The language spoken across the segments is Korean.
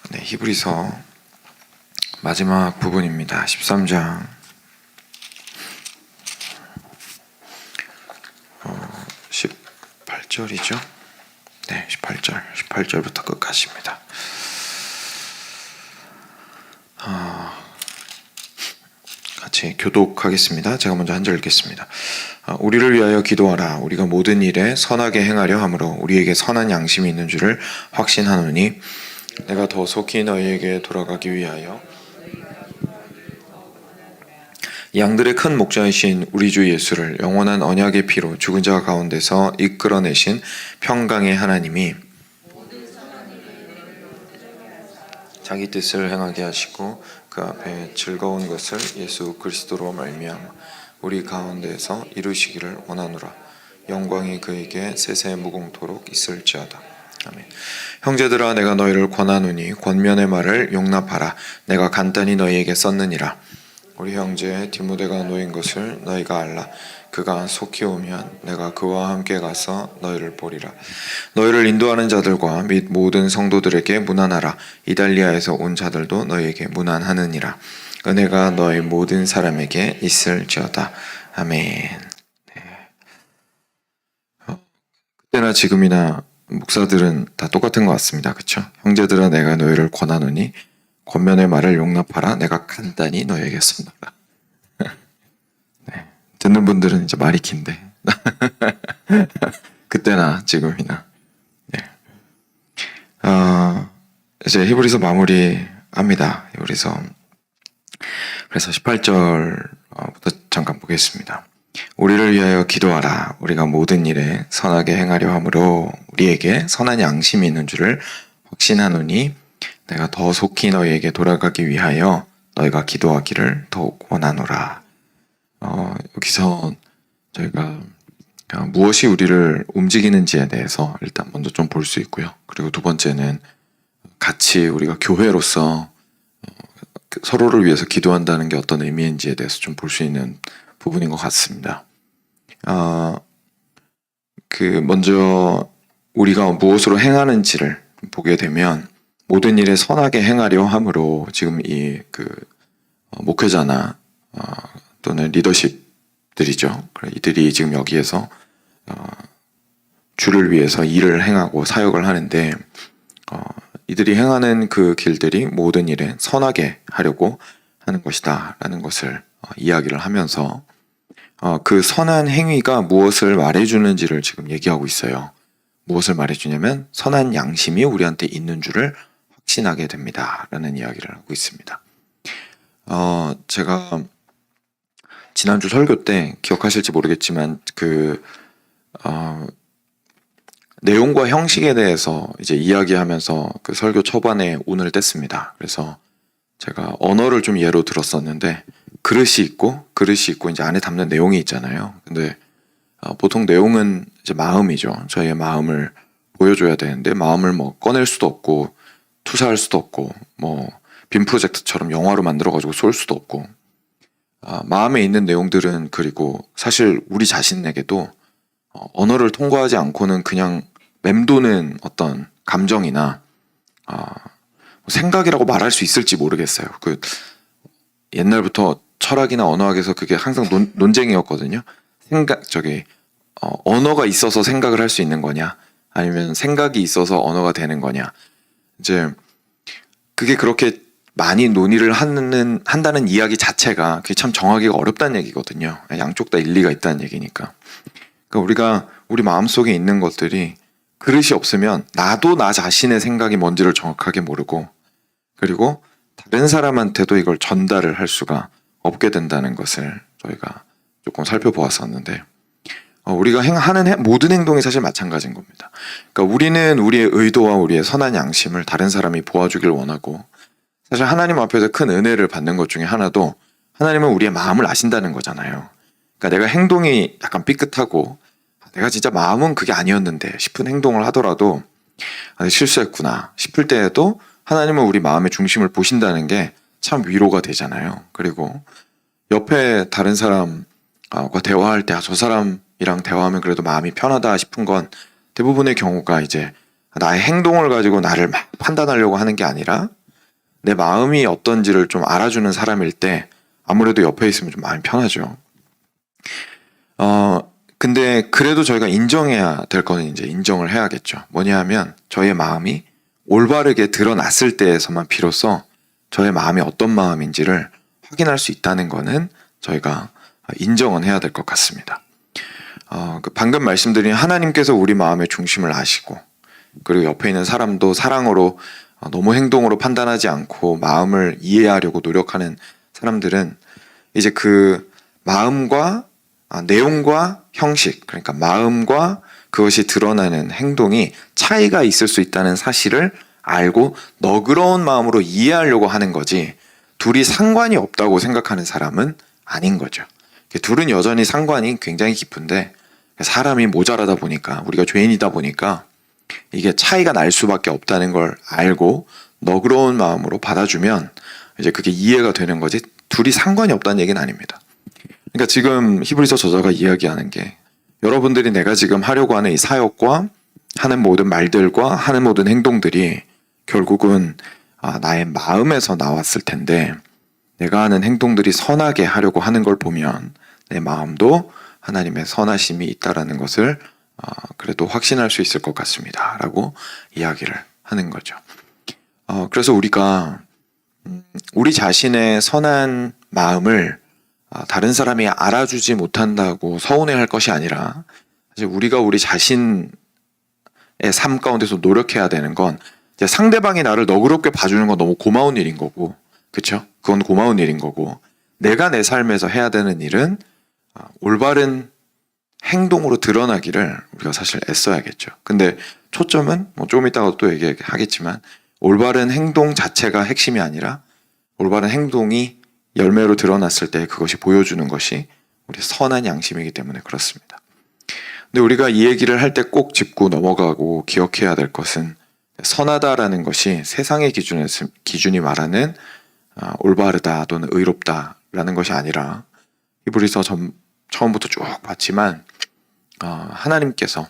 네, 히브리서 마지막 부분입니다. 13장 18절이죠. 네, 18절부터 끝까지입니다. 같이 교독하겠습니다. 제가 먼저 한 절 읽겠습니다. 우리를 위하여 기도하라. 우리가 모든 일에 선하게 행하려 함으로 우리에게 선한 양심이 있는 줄을 확신하노니 내가 더 속히 너희에게 돌아가기 위하여 양들의 큰 목자이신 우리 주 예수를 영원한 언약의 피로 죽은 자 가운데서 이끌어내신 평강의 하나님이 자기 뜻을 행하게 하시고 그 앞에 즐거운 것을 예수 그리스도로 말미암아 우리 가운데에서 이루시기를 원하노라. 영광이 그에게 세세 무궁토록 있을지어다. 아멘. 형제들아, 내가 너희를 권하노니 권면의 말을 용납하라. 내가 간단히 너희에게 썼느니라. 우리 형제 디모데가 놓인 것을 너희가 알라. 그가 속히 오면 내가 그와 함께 가서 너희를 보리라. 너희를 인도하는 자들과 및 모든 성도들에게 문안하라. 이달리아에서 온 자들도 너희에게 문안하느니라. 은혜가 너희 모든 사람에게 있을지어다. 아멘. 네. 그때나 지금이나 목사들은 다 똑같은 것 같습니다. 그렇죠? 형제들아, 내가 너희를 권하노니 권면의 말을 용납하라. 내가 간단히 너희에게 쓴다. 네. 듣는 분들은 이제 말이 긴데 그때나 지금이나. 네. 이제 히브리서 마무리합니다. 히브리서. 그래서 18절부터 잠깐 보겠습니다. 우리를 위하여 기도하라. 우리가 모든 일에 선하게 행하려 함으로 우리에게 선한 양심이 있는 줄을 확신하노니 내가 더 속히 너희에게 돌아가기 위하여 너희가 기도하기를 더욱 원하노라. 여기서 저희가 무엇이 우리를 움직이는지에 대해서 일단 먼저 좀 볼 수 있고요. 그리고 두 번째는 같이 우리가 교회로서 서로를 위해서 기도한다는 게 어떤 의미인지에 대해서 좀 볼 수 있는 부분인 것 같습니다. 먼저 우리가 무엇으로 행하는지를 보게 되면 모든 일에 선하게 행하려 함으로 지금 목회자나 또는 리더십들이죠. 이들이 지금 여기에서 주를 위해서 일을 행하고 사역을 하는데 이들이 행하는 그 길들이 모든 일에 선하게 하려고 하는 것이다 라는 것을 이야기를 하면서 그 선한 행위가 무엇을 말해주는지를 지금 얘기하고 있어요. 무엇을 말해주냐면 선한 양심이 우리한테 있는 줄을 확신하게 됩니다 라는 이야기를 하고 있습니다. 제가 지난주 설교 때 기억하실지 모르겠지만 내용과 형식에 대해서 이제 이야기하면서 그 설교 초반에 운을 뗐습니다. 그래서 제가 언어를 좀 예로 들었었는데 그릇이 있고 이제 안에 담는 내용이 있잖아요. 근데 보통 내용은 이제 마음이죠. 저희의 마음을 보여줘야 되는데 마음을 뭐 꺼낼 수도 없고 투사할 수도 없고 뭐 빔 프로젝트처럼 영화로 만들어가지고 쏠 수도 없고 마음에 있는 내용들은 그리고 사실 우리 자신에게도 언어를 통과하지 않고는 그냥 맴도는 어떤 감정이나 생각이라고 말할 수 있을지 모르겠어요. 옛날부터 철학이나 언어학에서 그게 항상 논쟁이었거든요. 언어가 있어서 생각을 할 수 있는 거냐, 아니면 생각이 있어서 언어가 되는 거냐. 이제 그게 그렇게 많이 논의를 한다는 이야기 자체가 그게 참 정하기가 어렵다는 얘기거든요. 양쪽 다 일리가 있다는 얘기니까. 그러니까 우리가 우리 마음속에 있는 것들이 그릇이 없으면 나도 나 자신의 생각이 뭔지를 정확하게 모르고 그리고 다른 사람한테도 이걸 전달을 할 수가 없게 된다는 것을 저희가 조금 살펴보았었는데 우리가 하는 모든 행동이 사실 마찬가지인 겁니다. 그러니까 우리는 우리의 의도와 우리의 선한 양심을 다른 사람이 보아주길 원하고 사실 하나님 앞에서 큰 은혜를 받는 것 중에 하나도 하나님은 우리의 마음을 아신다는 거잖아요. 그러니까 내가 행동이 약간 삐끗하고 내가 진짜 마음은 그게 아니었는데 싶은 행동을 하더라도 실수했구나 싶을 때에도 하나님은 우리 마음의 중심을 보신다는 게 참 위로가 되잖아요. 그리고 옆에 다른 사람과 대화할 때 저 사람이랑 대화하면 그래도 마음이 편하다 싶은 건 대부분의 경우가 이제 나의 행동을 가지고 나를 막 판단하려고 하는 게 아니라 내 마음이 어떤지를 좀 알아주는 사람일 때 아무래도 옆에 있으면 좀 마음이 편하죠. 근데 그래도 저희가 인정해야 될 거는 이제 인정을 해야겠죠. 뭐냐 하면 저의 마음이 올바르게 드러났을 때에서만 비로소 저의 마음이 어떤 마음인지를 확인할 수 있다는 거는 저희가 인정은 해야 될 것 같습니다. 방금 말씀드린 하나님께서 우리 마음의 중심을 아시고 그리고 옆에 있는 사람도 사랑으로 너무 행동으로 판단하지 않고 마음을 이해하려고 노력하는 사람들은 이제 그 마음과 내용과 형식, 그러니까 마음과 그것이 드러나는 행동이 차이가 있을 수 있다는 사실을 알고 너그러운 마음으로 이해하려고 하는 거지 둘이 상관이 없다고 생각하는 사람은 아닌 거죠. 둘은 여전히 상관이 굉장히 깊은데 사람이 모자라다 보니까 우리가 죄인이다 보니까 이게 차이가 날 수밖에 없다는 걸 알고 너그러운 마음으로 받아주면 이제 그게 이해가 되는 거지 둘이 상관이 없다는 얘기는 아닙니다. 그러니까 지금 히브리서 저자가 이야기하는 게 여러분들이 내가 지금 하려고 하는 이 사역과 하는 모든 말들과 하는 모든 행동들이 결국은 나의 마음에서 나왔을 텐데 내가 하는 행동들이 선하게 하려고 하는 걸 보면 내 마음도 하나님의 선하심이 있다라는 것을 그래도 확신할 수 있을 것 같습니다. 라고 이야기를 하는 거죠. 그래서 우리가 우리 자신의 선한 마음을 다른 사람이 알아주지 못한다고 서운해할 것이 아니라 사실 우리가 우리 자신의 삶 가운데서 노력해야 되는 건 이제 상대방이 나를 너그럽게 봐주는 건 너무 고마운 일인 거고, 그렇죠? 그건 고마운 일인 거고, 내가 내 삶에서 해야 되는 일은 올바른 행동으로 드러나기를 우리가 사실 애써야겠죠. 근데 초점은 조금 이따가 또 얘기하겠지만 올바른 행동 자체가 핵심이 아니라 올바른 행동이 열매로 드러났을 때 그것이 보여주는 것이 우리 선한 양심이기 때문에 그렇습니다. 근데 우리가 이 얘기를 할 때 꼭 짚고 넘어가고 기억해야 될 것은 선하다라는 것이 세상의 기준이 말하는 올바르다 또는 의롭다라는 것이 아니라 히브리서 처음부터 쭉 봤지만 하나님께서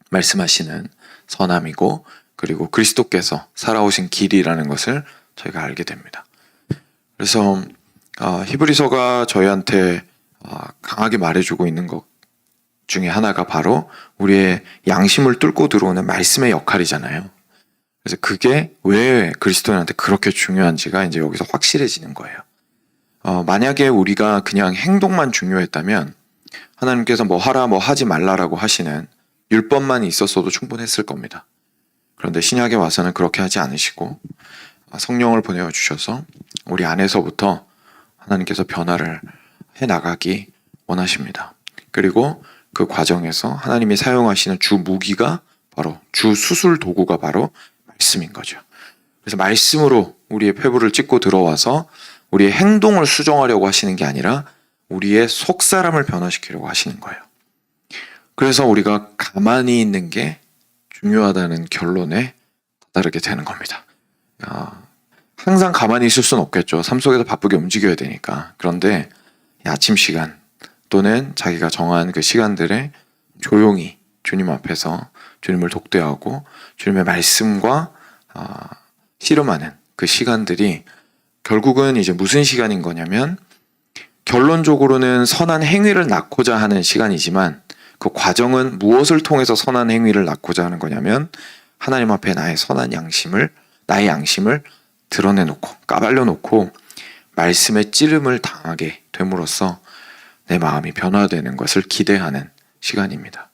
말씀하시는 선함이고 그리고 그리스도께서 살아오신 길이라는 것을 저희가 알게 됩니다. 그래서 히브리서가 저희한테 강하게 말해주고 있는 것 중에 하나가 바로 우리의 양심을 뚫고 들어오는 말씀의 역할이잖아요. 그래서 그게 왜 그리스도인한테 그렇게 중요한지가 이제 여기서 확실해지는 거예요. 만약에 우리가 그냥 행동만 중요했다면 하나님께서 뭐 하라 뭐 하지 말라라고 하시는 율법만 있었어도 충분했을 겁니다. 그런데 신약에 와서는 그렇게 하지 않으시고 성령을 보내주셔서 우리 안에서부터 하나님께서 변화를 해나가기 원하십니다. 그리고 그 과정에서 하나님이 사용하시는 주 무기가 바로 주 수술 도구가 바로 말씀인 거죠. 그래서 말씀으로 우리의 폐부를 찢고 들어와서 우리의 행동을 수정하려고 하시는 게 아니라 우리의 속사람을 변화시키려고 하시는 거예요. 그래서 우리가 가만히 있는 게 중요하다는 결론에 다다르게 되는 겁니다. 항상 가만히 있을 수는 없겠죠. 삶 속에서 바쁘게 움직여야 되니까. 그런데 아침 시간 또는 자기가 정한 그 시간들에 조용히 주님 앞에서 주님을 독대하고 주님의 말씀과 씨름하는 그 시간들이 결국은 이제 무슨 시간인 거냐면 결론적으로는 선한 행위를 낳고자 하는 시간이지만 그 과정은 무엇을 통해서 선한 행위를 낳고자 하는 거냐면 하나님 앞에 나의 나의 양심을 드러내놓고 까발려놓고 말씀의 찌름을 당하게 됨으로써 내 마음이 변화되는 것을 기대하는 시간입니다.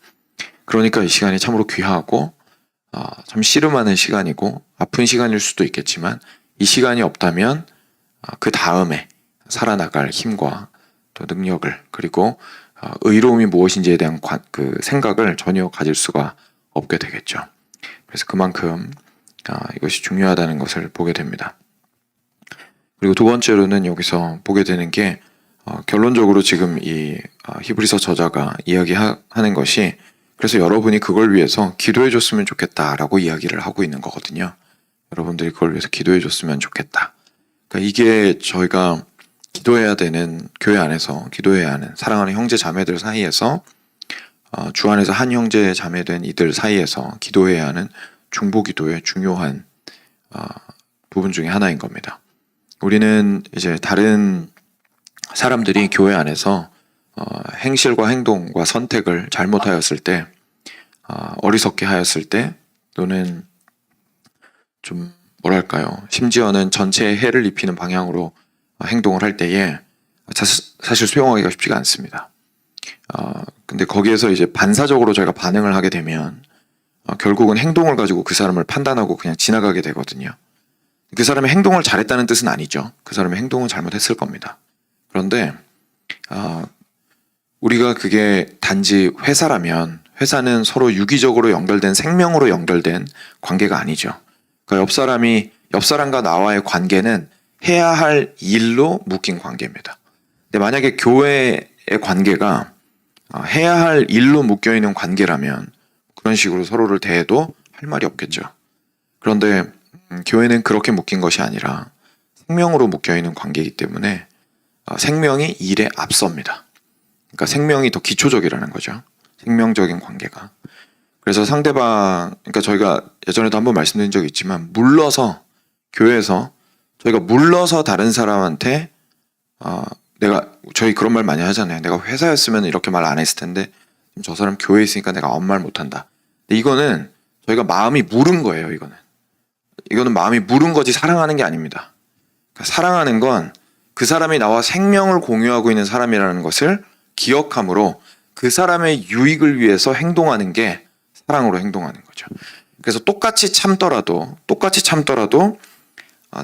그러니까 이 시간이 참으로 귀하고 참 씨름하는 시간이고 아픈 시간일 수도 있겠지만 이 시간이 없다면 그 다음에 살아나갈 힘과 또 능력을 그리고 의로움이 무엇인지에 대한 그 생각을 전혀 가질 수가 없게 되겠죠. 그래서 그만큼 이것이 중요하다는 것을 보게 됩니다. 그리고 두 번째로는 여기서 보게 되는 게 결론적으로 지금 이 히브리서 저자가 이야기하는 것이 그래서 여러분이 그걸 위해서 기도해 줬으면 좋겠다라고 이야기를 하고 있는 거거든요. 여러분들이 그걸 위해서 기도해 줬으면 좋겠다. 그러니까 이게 저희가 기도해야 되는 교회 안에서 기도해야 하는 사랑하는 형제 자매들 사이에서 주 안에서 한 형제 자매된 이들 사이에서 기도해야 하는 중보기도의 중요한 부분 중에 하나인 겁니다. 우리는 이제 다른 사람들이 교회 안에서 행실과 행동과 선택을 잘못하였을 때, 어리석게 하였을 때, 또는 좀 뭐랄까요, 심지어는 전체에 해를 입히는 방향으로 행동을 할 때에 사실 수용하기가 쉽지가 않습니다. 근데 거기에서 이제 반사적으로 저희가 반응을 하게 되면 결국은 행동을 가지고 그 사람을 판단하고 그냥 지나가게 되거든요. 그 사람의 행동을 잘했다는 뜻은 아니죠. 그 사람의 행동은 잘못했을 겁니다. 그런데 우리가 그게 단지 회사라면 회사는 서로 유기적으로 연결된 생명으로 연결된 관계가 아니죠. 그러니까 옆 사람과 나와의 관계는 해야 할 일로 묶인 관계입니다. 근데 만약에 교회의 관계가 해야 할 일로 묶여 있는 관계라면 그런 식으로 서로를 대해도 할 말이 없겠죠. 그런데 교회는 그렇게 묶인 것이 아니라 생명으로 묶여 있는 관계이기 때문에 생명이 일에 앞섭니다. 그러니까 생명이 더 기초적이라는 거죠. 생명적인 관계가. 그래서 그러니까 저희가 예전에도 한번 말씀드린 적이 있지만 교회에서 저희가 물러서 다른 사람한테 저희 그런 말 많이 하잖아요. 내가 회사였으면 이렇게 말 안 했을 텐데 저 사람 교회에 있으니까 내가 아무 말 못한다. 근데 이거는 저희가 마음이 무른 거예요. 이거는 마음이 무른 거지 사랑하는 게 아닙니다. 그러니까 사랑하는 건 그 사람이 나와 생명을 공유하고 있는 사람이라는 것을 기억함으로 그 사람의 유익을 위해서 행동하는 게 사랑으로 행동하는 거죠. 그래서 똑같이 참더라도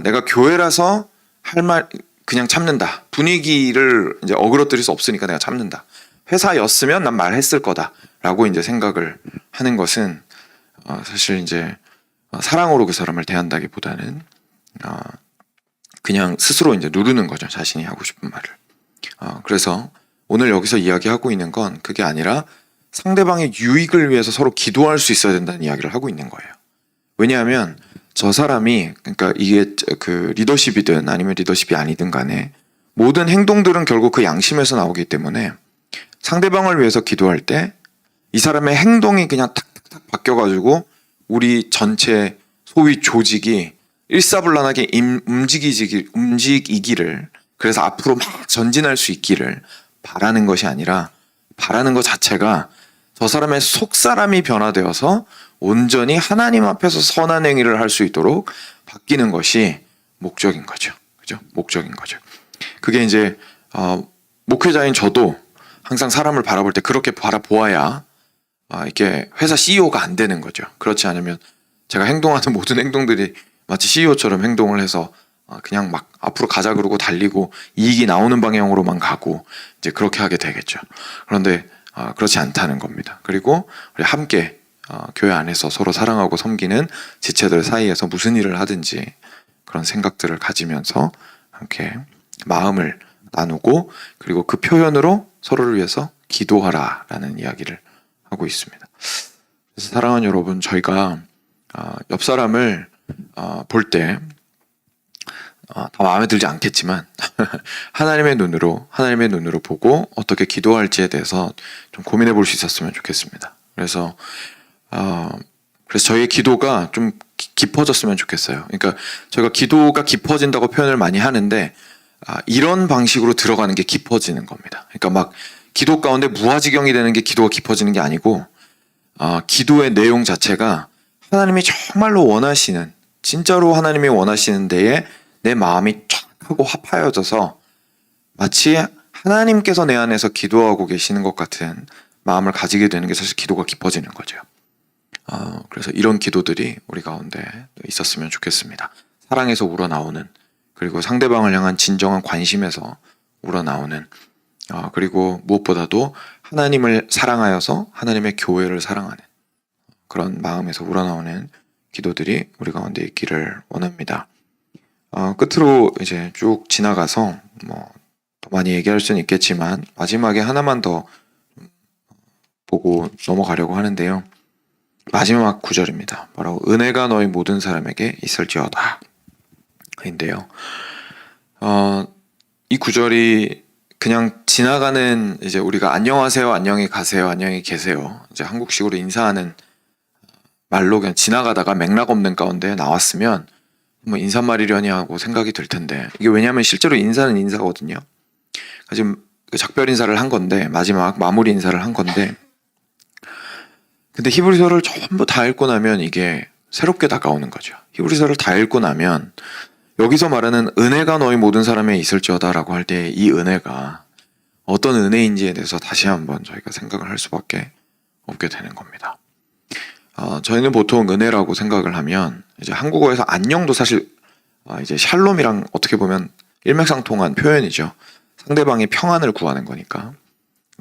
내가 교회라서 할 말 그냥 참는다. 분위기를 이제 어그러뜨릴 수 없으니까 내가 참는다. 회사였으면 난 말했을 거다라고 이제 생각을 하는 것은 사실 이제 사랑으로 그 사람을 대한다기보다는 그냥 스스로 이제 누르는 거죠. 자신이 하고 싶은 말을. 그래서 오늘 여기서 이야기하고 있는 건 그게 아니라 상대방의 유익을 위해서 서로 기도할 수 있어야 된다는 이야기를 하고 있는 거예요. 왜냐하면 저 사람이, 그러니까 이게 그 리더십이든 아니면 리더십이 아니든 간에 모든 행동들은 결국 그 양심에서 나오기 때문에 상대방을 위해서 기도할 때 이 사람의 행동이 그냥 탁탁탁 바뀌어가지고 우리 전체 소위 조직이 일사불란하게 움직이기를, 그래서 앞으로 막 전진할 수 있기를 바라는 것이 아니라, 바라는 것 자체가 저 사람의 속사람이 변화되어서 온전히 하나님 앞에서 선한 행위를 할 수 있도록 바뀌는 것이 목적인 거죠. 그죠? 목적인 거죠. 그게 이제 목회자인 저도 항상 사람을 바라볼 때 그렇게 바라보아야 이렇게 회사 CEO가 안 되는 거죠. 그렇지 않으면 제가 행동하는 모든 행동들이 마치 CEO처럼 행동을 해서 그냥 막 앞으로 가자 그러고 달리고 이익이 나오는 방향으로만 가고 이제 그렇게 하게 되겠죠. 그런데 그렇지 않다는 겁니다. 그리고 우리 함께 교회 안에서 서로 사랑하고 섬기는 지체들 사이에서 무슨 일을 하든지 그런 생각들을 가지면서 함께 마음을 나누고, 그리고 그 표현으로 서로를 위해서 기도하라라는 이야기를 하고 있습니다. 그래서 사랑하는 여러분, 저희가 옆 사람을 볼 때 다 마음에 들지 않겠지만 하나님의 눈으로 보고 어떻게 기도할지에 대해서 좀 고민해 볼 수 있었으면 좋겠습니다. 그래서 저희의 기도가 좀 깊어졌으면 좋겠어요. 그러니까 저희가 기도가 깊어진다고 표현을 많이 하는데 이런 방식으로 들어가는 게 깊어지는 겁니다. 그러니까 막 기도 가운데 무아지경이 되는 게 기도가 깊어지는 게 아니고, 기도의 내용 자체가 하나님이 정말로 원하시는, 진짜로 하나님이 원하시는 데에 내 마음이 쫙 하고 합하여져서 마치 하나님께서 내 안에서 기도하고 계시는 것 같은 마음을 가지게 되는 게 사실 기도가 깊어지는 거죠. 그래서 이런 기도들이 우리 가운데 있었으면 좋겠습니다. 사랑에서 우러나오는, 그리고 상대방을 향한 진정한 관심에서 우러나오는, 그리고 무엇보다도 하나님을 사랑하여서 하나님의 교회를 사랑하는 그런 마음에서 우러나오는 기도들이 우리 가운데 있기를 원합니다. 끝으로 이제 쭉 지나가서 더 많이 얘기할 수는 있겠지만 마지막에 하나만 더 보고 넘어가려고 하는데요. 마지막 구절입니다. 바로 은혜가 너희 모든 사람에게 있을지어다 인데요. 이 구절이 그냥 지나가는, 이제 우리가 안녕하세요, 안녕히 가세요, 안녕히 계세요, 이제 한국식으로 인사하는 말로 그냥 지나가다가 맥락 없는 가운데 나왔으면 뭐 인사말이려니 하고 생각이 들 텐데, 이게 왜냐하면 실제로 인사는 인사거든요. 지금 그 작별 인사를 한 건데, 마지막 마무리 인사를 한 건데, 근데 히브리서를 전부 다 읽고 나면 이게 새롭게 다가오는 거죠. 히브리서를 다 읽고 나면 여기서 말하는 은혜가 너희 모든 사람에 있을지어다라고 할 때 이 은혜가 어떤 은혜인지에 대해서 다시 한번 저희가 생각을 할 수밖에 없게 되는 겁니다. 저희는 보통 은혜라고 생각을 하면 이제 한국어에서 안녕도 사실 이제 샬롬이랑 어떻게 보면 일맥상통한 표현이죠. 상대방이 평안을 구하는 거니까.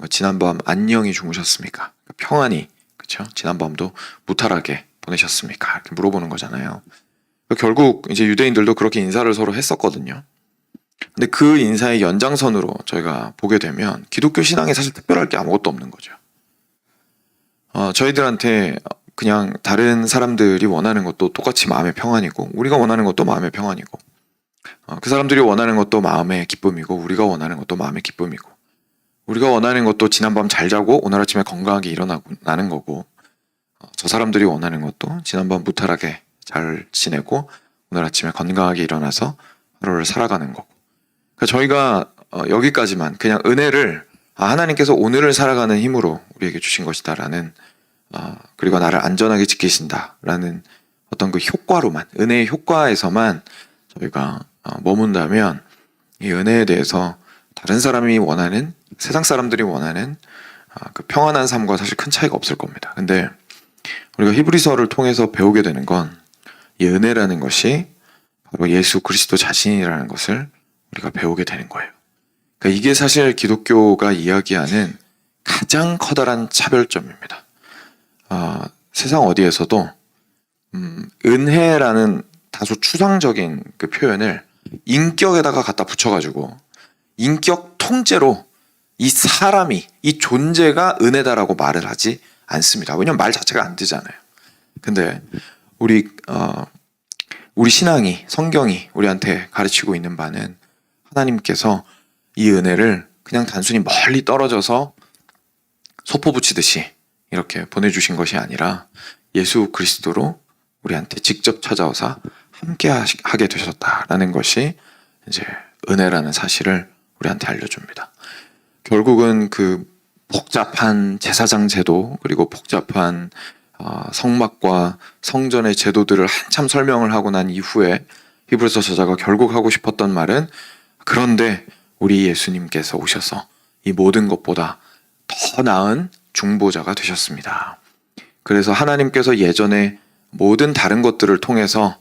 지난밤 안녕히 주무셨습니까? 평안히, 그렇죠? 지난밤도 무탈하게 보내셨습니까? 이렇게 물어보는 거잖아요. 결국 이제 유대인들도 그렇게 인사를 서로 했었거든요. 근데 그 인사의 연장선으로 저희가 보게 되면 기독교 신앙에 사실 특별할 게 아무것도 없는 거죠. 저희들한테 그냥 다른 사람들이 원하는 것도 똑같이 마음의 평안이고, 우리가 원하는 것도 마음의 평안이고, 그 사람들이 원하는 것도 마음의 기쁨이고, 우리가 원하는 것도 마음의 기쁨이고, 우리가 원하는 것도 지난밤 잘 자고 오늘 아침에 건강하게 일어나는 거고, 저 사람들이 원하는 것도 지난밤 무탈하게 잘 지내고 오늘 아침에 건강하게 일어나서 하루를 살아가는 거고. 그러니까 저희가 여기까지만 그냥 은혜를 하나님께서 오늘을 살아가는 힘으로 우리에게 주신 것이다라는, 그리고 나를 안전하게 지키신다라는 어떤 그 효과로만, 은혜의 효과에서만 저희가 머문다면 이 은혜에 대해서 다른 사람이 원하는, 세상 사람들이 원하는 그 평안한 삶과 사실 큰 차이가 없을 겁니다. 근데 우리가 히브리서를 통해서 배우게 되는 건 이 은혜라는 것이 바로 예수 그리스도 자신이라는 것을 우리가 배우게 되는 거예요. 그러니까 이게 사실 기독교가 이야기하는 가장 커다란 차별점입니다. 세상 어디에서도 은혜라는 다소 추상적인 그 표현을 인격에다가 갖다 붙여가지고 인격 통째로 이 사람이, 이 존재가 은혜다라고 말을 하지 않습니다. 왜냐면 말 자체가 안 되잖아요. 근데 우리 신앙이, 성경이 우리한테 가르치고 있는 바는 하나님께서 이 은혜를 그냥 단순히 멀리 떨어져서 소포 붙이듯이 이렇게 보내주신 것이 아니라 예수 그리스도로 우리한테 직접 찾아오사 함께 하게 되셨다라는 것이 이제 은혜라는 사실을 우리한테 알려줍니다. 결국은 그 복잡한 제사장 제도, 그리고 복잡한 성막과 성전의 제도들을 한참 설명을 하고 난 이후에 히브리서 저자가 결국 하고 싶었던 말은, 그런데 우리 예수님께서 오셔서 이 모든 것보다 더 나은 중보자가 되셨습니다. 그래서 하나님께서 예전에 모든 다른 것들을 통해서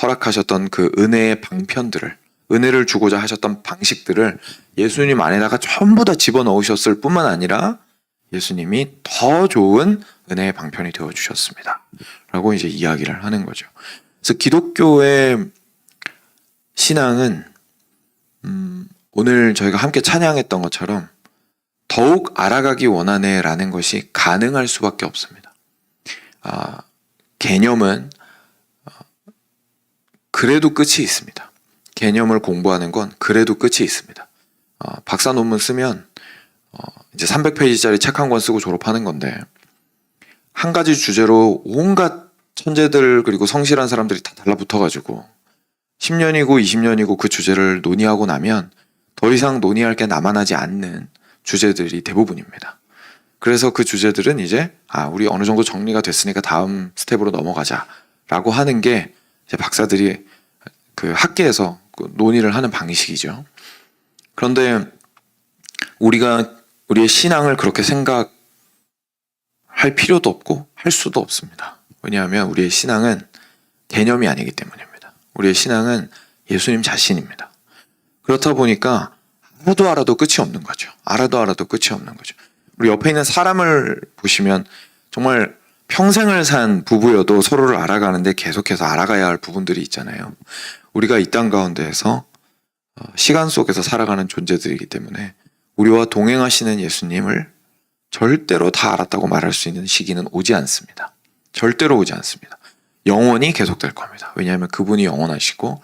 허락하셨던 그 은혜의 방편들을, 은혜를 주고자 하셨던 방식들을 예수님 안에다가 전부 다 집어넣으셨을 뿐만 아니라 예수님이 더 좋은 은혜의 방편이 되어주셨습니다. 라고 이제 이야기를 하는 거죠. 그래서 기독교의 신앙은 오늘 저희가 함께 찬양했던 것처럼 더욱 알아가기 원하네라는 것이 가능할 수밖에 없습니다. 개념은 그래도 끝이 있습니다. 개념을 공부하는 건 그래도 끝이 있습니다. 박사 논문 쓰면 이제 300페이지짜리 책 한 권 쓰고 졸업하는 건데, 한 가지 주제로 온갖 천재들 그리고 성실한 사람들이 다 달라붙어가지고 10년이고 20년이고 그 주제를 논의하고 나면 더 이상 논의할 게 남아나지 않는 주제들이 대부분입니다. 그래서 그 주제들은 이제 우리 어느 정도 정리가 됐으니까 다음 스텝으로 넘어가자 라고 하는 게 이제 박사들이 그 학계에서 논의를 하는 방식이죠. 그런데 우리가 우리의 신앙을 그렇게 생각할 필요도 없고 할 수도 없습니다. 왜냐하면 우리의 신앙은 개념이 아니기 때문입니다. 우리의 신앙은 예수님 자신입니다. 그렇다 보니까 알아도 끝이 없는 거죠. 알아도 끝이 없는 거죠. 우리 옆에 있는 사람을 보시면 정말 평생을 산 부부여도 서로를 알아가는데 계속해서 알아가야 할 부분들이 있잖아요. 우리가 이 땅 가운데에서 시간 속에서 살아가는 존재들이기 때문에 우리와 동행하시는 예수님을 절대로 다 알았다고 말할 수 있는 시기는 오지 않습니다. 절대로 오지 않습니다. 영원히 계속될 겁니다. 왜냐하면 그분이 영원하시고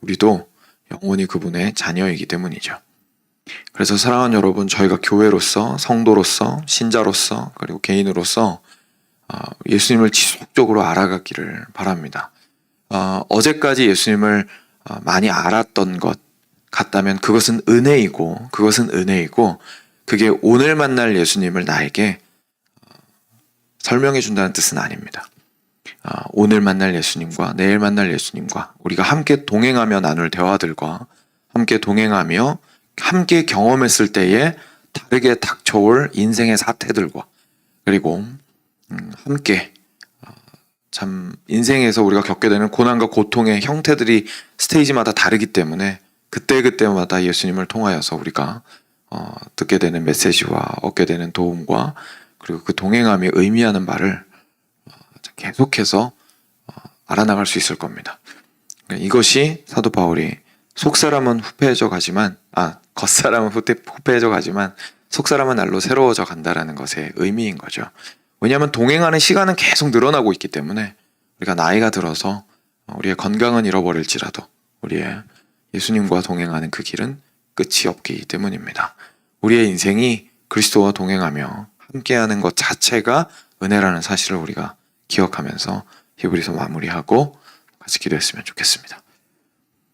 우리도 영원히 그분의 자녀이기 때문이죠. 그래서 사랑하는 여러분, 저희가 교회로서, 성도로서, 신자로서, 그리고 개인으로서 예수님을 지속적으로 알아가기를 바랍니다. 어제까지 예수님을 많이 알았던 것 같다면 그것은 은혜이고 그게 오늘 만날 예수님을 나에게 설명해 준다는 뜻은 아닙니다. 오늘 만날 예수님과 내일 만날 예수님과 우리가 함께 동행하며 나눌 대화들과 함께 동행하며 함께 경험했을 때에 다르게 닥쳐올 인생의 사태들과 그리고 함께 참 인생에서 우리가 겪게 되는 고난과 고통의 형태들이 스테이지마다 다르기 때문에 그때마다 예수님을 통하여서 우리가 듣게 되는 메시지와 얻게 되는 도움과 그리고 그 동행함이 의미하는 바를 계속해서 알아나갈 수 있을 겁니다. 이것이 사도 바울이 속사람은 후패해져 가지만 겉사람은 후패해져 가지만 속사람은 날로 새로워져 간다라는 것의 의미인 거죠. 왜냐하면 동행하는 시간은 계속 늘어나고 있기 때문에 우리가 나이가 들어서 우리의 건강은 잃어버릴지라도 우리의 예수님과 동행하는 그 길은 끝이 없기 때문입니다. 우리의 인생이 그리스도와 동행하며 함께하는 것 자체가 은혜라는 사실을 우리가 기억하면서 히브리서 마무리하고 같이 기도했으면 좋겠습니다.